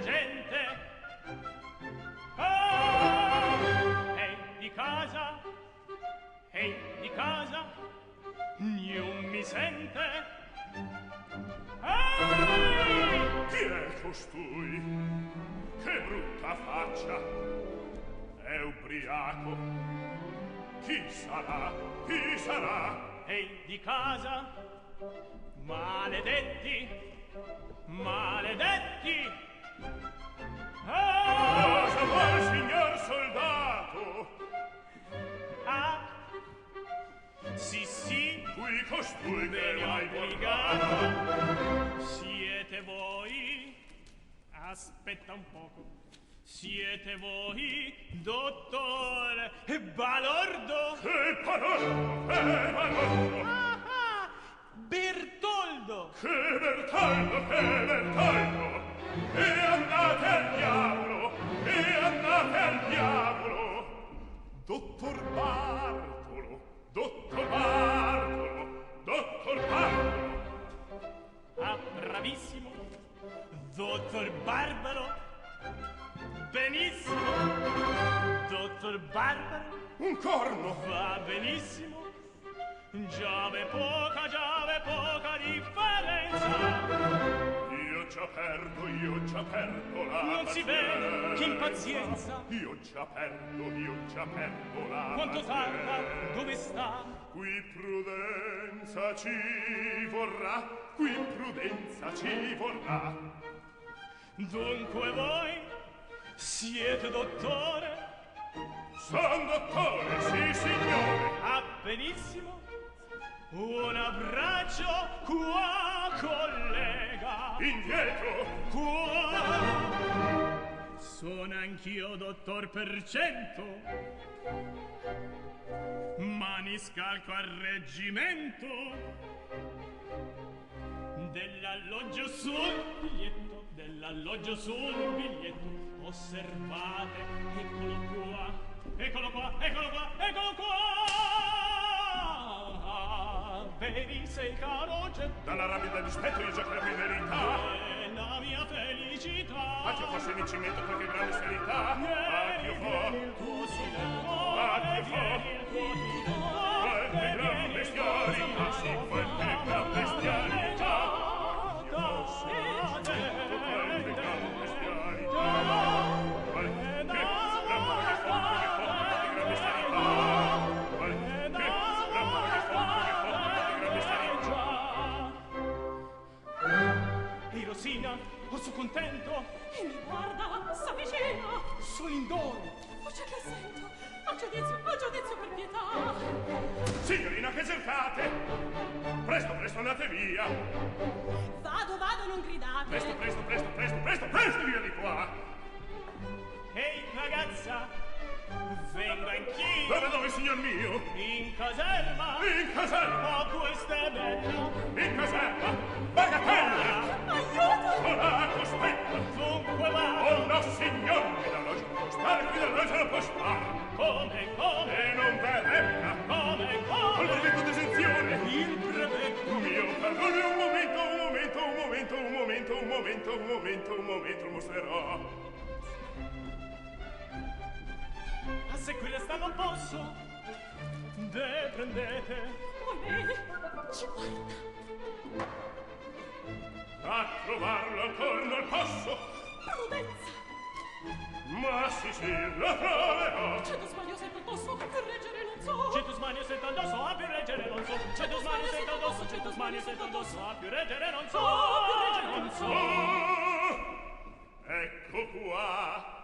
gente. Oh, ehi di casa, ehi di casa, non mi sente. Ehi! Chi è costui? Che brutta faccia! È ubriaco. Chi sarà? Chi sarà? Ehi di casa, maledetti, maledetti. Cosa vuol, signor soldato? Ah, sì, sì, Qui costui che bene l'hai obbligato. portato. Siete voi? Aspetta un poco. Siete voi, dottore Balordo? Che balordo, che balordo! Ah, ah, Bertoldo! Che Bertoldo, che Bertoldo! E andate al diavolo, e andate al diavolo! Dottor Bartolo, dottor Bartolo, dottor Bartolo! Ah, bravissimo! Dottor Barbaro! Benissimo! Dottor Barbaro! Un corno! Va benissimo! Giove poca differenza! Io già perdo la Non si vede, che impazienza! Io già perdo la Quanto tarda? Dove sta? Qui prudenza ci vorrà, qui prudenza ci vorrà. Dunque voi siete dottore? Son dottore, sì signore. Ah, benissimo! Un abbraccio qua, collega! Indietro. Qua! Sono anch'io dottor per cento! Maniscalco al reggimento! Dell'alloggio sul biglietto, dell'alloggio sul biglietto! Osservate, eccolo qua, eccolo qua, eccolo qua, eccolo qua! Vedi, sei caro oggetto. Dalla rabbia del dispetto io già credo in verità. È la mia felicità. A che fosse in cimento qualche grande serenità. A che fa? Il tuo silenzio. A che fa? Il tuo tutore. Qualche gran bestialità, sì, qualche gran bestialità. Io ho sentito qualche gran bestialità. Qualche stramma che fa, qualche gran bestialità. Qualche stramma che fa, qualche gran bestialità. Ehi Rosina, posso contento? E mi guarda, s'avvicina. Sono in dono. Voce che sento. A giudizio per pietà. Signorina, che cercate? Presto, presto, andate via. Vado, non gridate. Presto, via di qua. Ehi ragazza, vengo anch'io. Dove, signor mio? In caserma. In caserma. Oh, questa è bella. In caserma. Bagatella. Aiuto! Ora, cospetta. Dunque va. Oh, no, signor, qui dall'oggi non può stare, qui dall'oggi non può stare. Come? E non verrebbe. Come? Col brevetto d'esenzione. Il brevetto. Mio perdone, un momento, mostrerò. A se qui resta non posso. De prendete. Oh, lei ci guarda. A trovarlo ancora non posso. Prudenza. Ma sì, lo troverò. C'è tu sbaglio sempre addosso, più reggere non so. C'è tu smanio sento addosso, a più reggere non so. C'è tu smanio sento addosso, c'è tu smanio sento addosso, a più reggere non so. Non so. Oh, ecco qua.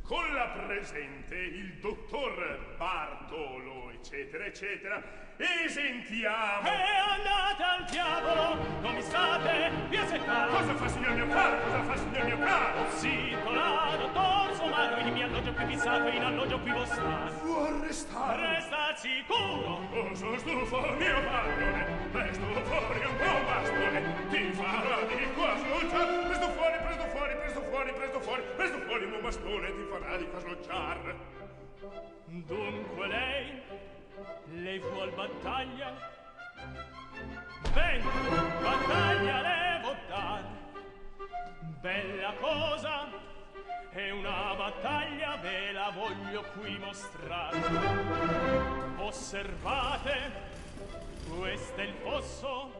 Con la presente il dottor Bartolo, eccetera, eccetera, esentiamo. E andate al diavolo, come state? Vi assettate. Cosa fa, signor mio caro? Cosa fa, signor mio caro? Zitto là, dottor Somaro, in mio alloggio qui fissato, in alloggio qui vostra. Vuol restare? Resta sicuro. Oh, sono stufo, mio padrone. Presto fuori un buon bastone. Ti farà di qua sloggiar. Presto fuori, presto fuori, presto fuori, presto fuori. Presto fuori un buon bastone, ti farà di qua sloggiar. Dunque lei vuol battaglia? Venga, la voglio qui mostrare. Osservate, questo è il fosso,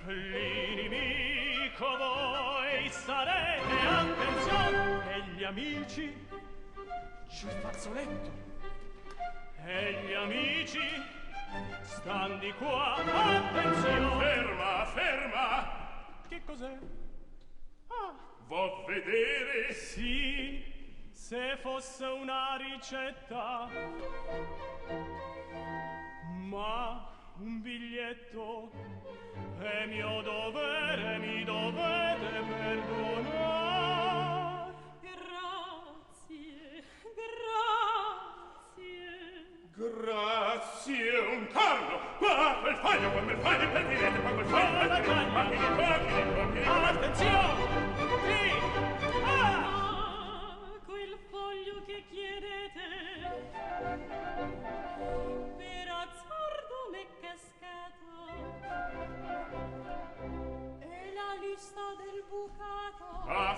l'inimico voi sarete, attenzione, e gli amici, c'è il fazzoletto, e gli amici, stan di qua, attenzione. Ferma, ferma! Che cos'è? Vo' vedere? Sì, se fosse una ricetta, ma un biglietto è mio dovere, mi dovete perdonare. Grazie, grazie. Grazie, un carlo! Qua, quel foglio, per direte, qua quel foglio, per direte, Attenzione! Sì! Quel foglio che chiedete per azzardo m'è cascato, è la lista del bucato.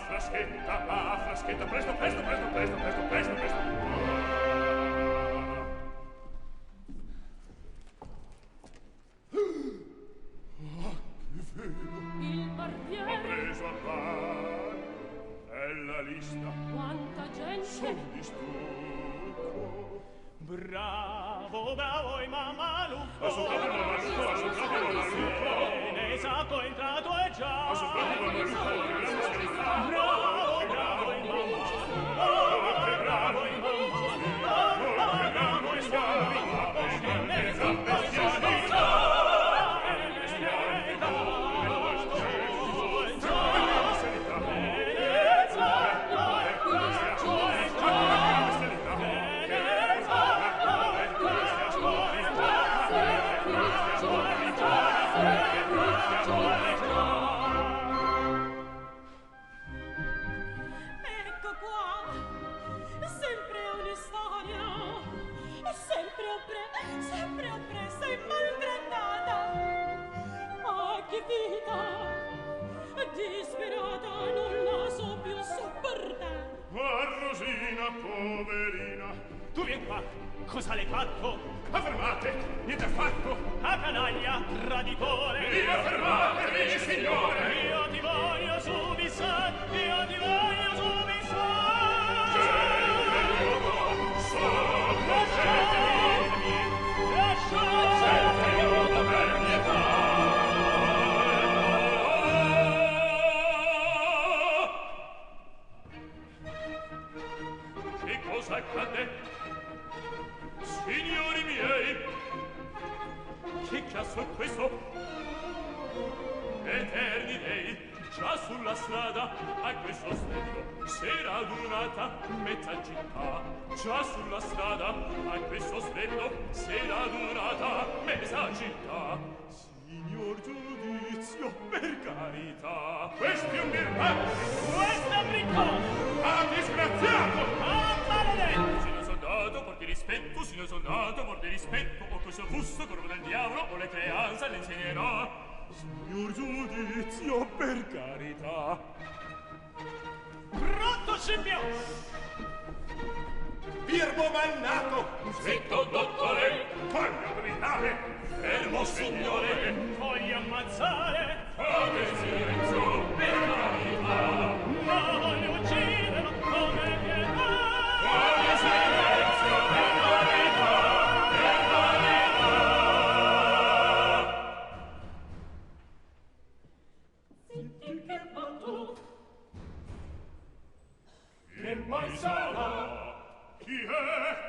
Fraschetta, presto, presto, presto, presto, presto, presto, presto. Il barbiere Ho preso a bar, è la lista, quanta gente son di stucco. Bravo, bravo, e mamma Lupo. Bravo, Ne esatto, è entrato e già. bravo, Bravo, bravo, e mamma. Bravo, e mamma. Bravo, e mamma. Ecco qua, sempre una storia, sempre oppressa e maltrattata. Ah, che vita, disperata, non la so più sopportare. Rosina, poverina. Tu vien qua, cosa l'hai fatto? Affermate, niente affatto. A canaglia, traditore. Io fermatevi, signore. Io ti voglio subissare, io ti voglio subissare. Lasciatemi, lasciatemi. Che cosa accade? Signori miei, che chiasso è questo? Eterni dei, già sulla strada a questo stento s'era adunata metà città. Già sulla strada a questo stento s'era adunata mezza città. Signor giudizio, per carità. Questi è un miracolo! Questo è un briccone! Ah, disgraziato! Ah, maledetto! Signor soldato, porti rispetto, signor soldato, porti rispetto, o questo fusto, corpo del diavolo, o le creanze le insegnerà. Signor giudizio, per carità. Brutto scimmio! Birbo malnato! Zitto, dottore! Voglio gridare! Fermo, signore! Voglio ammazzare! Fate silenzio, per carità! No, voglio ucciderlo come pietà! Fate silenzio, per carità! Per carità! Zitti che battuto, Che mai sarà? Chi è?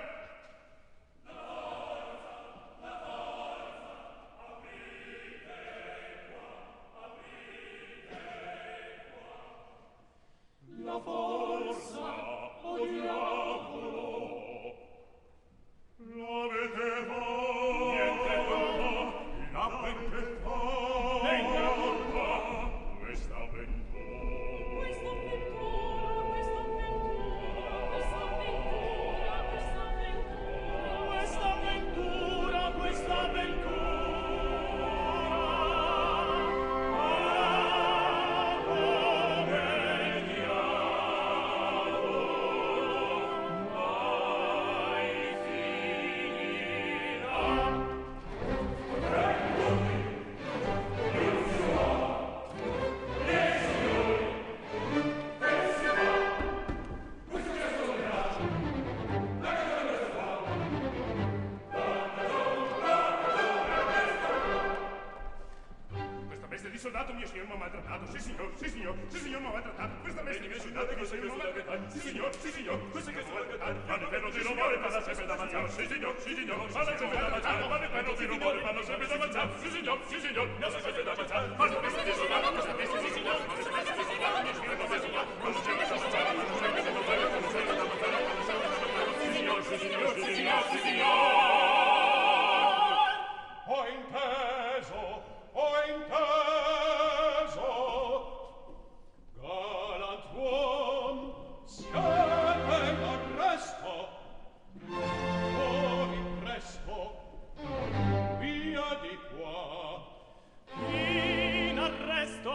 la forza, o diavolo, L'avete voi? Niente fa, la ben che fa? Questa avventura, questa avventura, soldato mio signor m'ha maltrattato. Sì, signor, m'ha maltrattato. Questa veste che soldato mio signor m'ha maltrattato. Sì, signor, questa che m'ha maltrattato. Ma ne penno di rumore, parla sempre da mangiare. Sì, signor, parla sempre da mangiare. Ma ne penno di rumore, parla sempre da mangiare. Sì, signor, parla sempre da mangiare. Ma ne penno di soldato, questa veste, sì, signor. Ma ne penno di soldato mio signor m'ha maltrattato. Quando c'è questa mangiare, quando c'è questa mangiare, quando c'è questa mangiare, quando c'è questa mangiare. Sì, signor. Ho inteso, galantuom, siete in arresto, fuori presto, via di qua. In arresto,